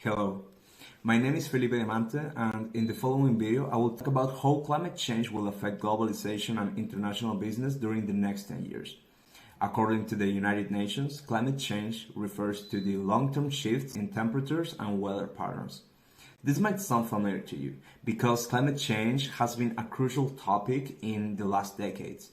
Hello, my name is Felipe Diamante, and in the following video I will talk about how climate change will affect globalization and international business during the next 10 years. According to the United Nations, climate change refers to the long-term shifts in temperatures and weather patterns. This might sound familiar to you because climate change has been a crucial topic in the last decades.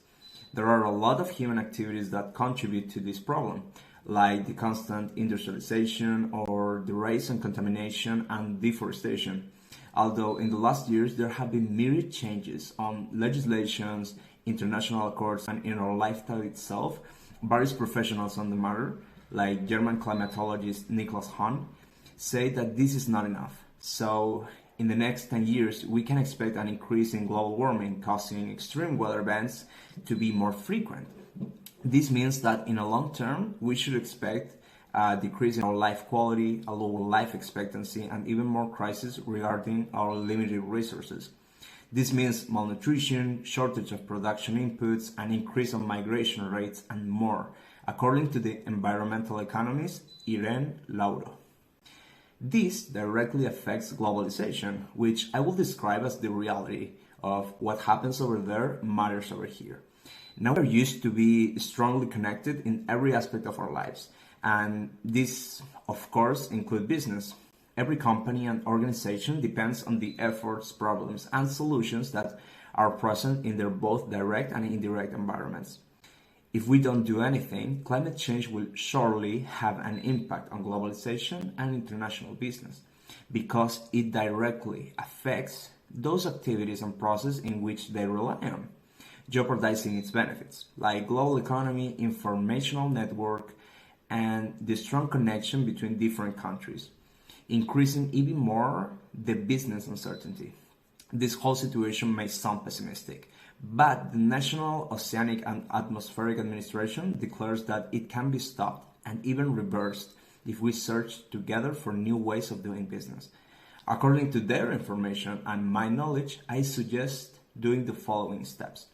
There are a lot of human activities that contribute to this problem, like the constant industrialization or the rise in contamination and deforestation. Although in the last years there have been myriad changes on legislations, international accords, and in our lifestyle itself, various professionals on the matter, like German climatologist Niklas Hahn, say that this is not enough. So in the next 10 years, we can expect an increase in global warming, causing extreme weather events to be more frequent. This means that in the long term, we should expect a decrease in our life quality, a lower life expectancy, and even more crises regarding our limited resources. This means malnutrition, shortage of production inputs, an increase in migration rates, and more, according to the environmental economist Irene Lauro. This directly affects globalization, which I will describe as the reality of what happens over there matters over here. Now we're used to be strongly connected in every aspect of our lives, and this, of course, includes business. Every company and organization depends on the efforts, problems, and solutions that are present in their both direct and indirect environments. If we don't do anything, climate change will surely have an impact on globalization and international business because it directly affects those activities and processes in which they rely on, jeopardizing its benefits, like global economy, informational network, and the strong connection between different countries, increasing even more the business uncertainty. This whole situation may sound pessimistic, but the National Oceanic and Atmospheric Administration declares that it can be stopped and even reversed if we search together for new ways of doing business. According to their information and my knowledge, I suggest doing the following steps.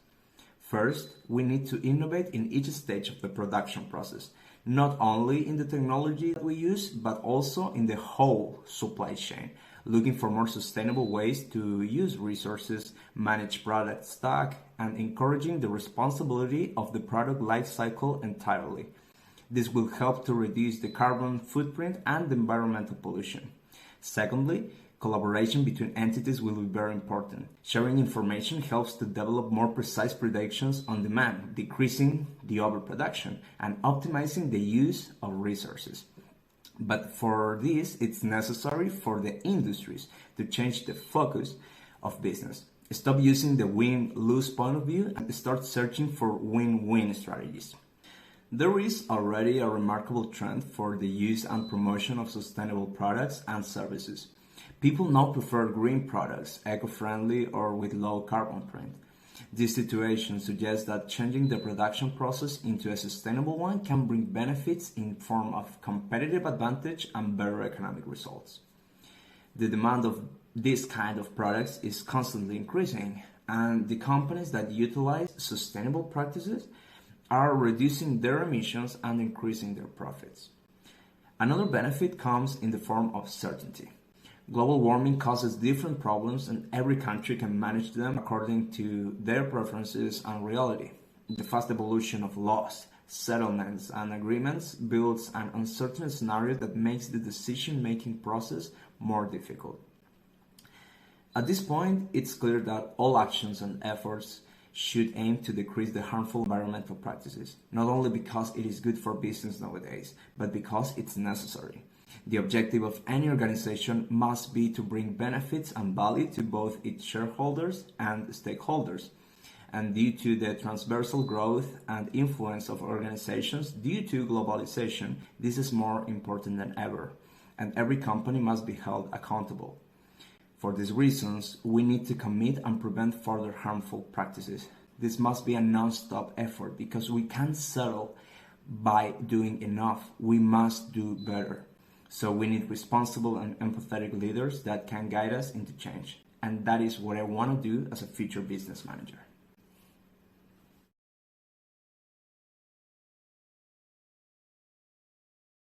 First, we need to innovate in each stage of the production process, not only in the technology that we use, but also in the whole supply chain, looking for more sustainable ways to use resources, manage product stock, and encouraging the responsibility of the product life cycle entirely. This will help to reduce the carbon footprint and the environmental pollution. Secondly, collaboration between entities will be very important. Sharing information helps to develop more precise predictions on demand, decreasing the overproduction and optimizing the use of resources. But for this, it's necessary for the industries to change the focus of business. Stop using the win-lose point of view and start searching for win-win strategies. There is already a remarkable trend for the use and promotion of sustainable products and services. People now prefer green products, eco-friendly or with low carbon print. This situation suggests that changing the production process into a sustainable one can bring benefits in form of competitive advantage and better economic results. The demand of this kind of products is constantly increasing, and the companies that utilize sustainable practices are reducing their emissions and increasing their profits. Another benefit comes in the form of certainty. Global warming causes different problems and every country can manage them according to their preferences and reality. The fast evolution of laws, settlements, and agreements builds an uncertain scenario that makes the decision-making process more difficult. At this point, it's clear that all actions and efforts should aim to decrease the harmful environmental practices, not only because it is good for business nowadays, but because it's necessary. The objective of any organization must be to bring benefits and value to both its shareholders and stakeholders. And due to the transversal growth and influence of organizations due to globalization, this is more important than ever, and every company must be held accountable. For these reasons, we need to commit and prevent further harmful practices. This must be a non-stop effort because we can't settle by doing enough. We must do better. So we need responsible and empathetic leaders that can guide us into change. And that is what I want to do as a future business manager.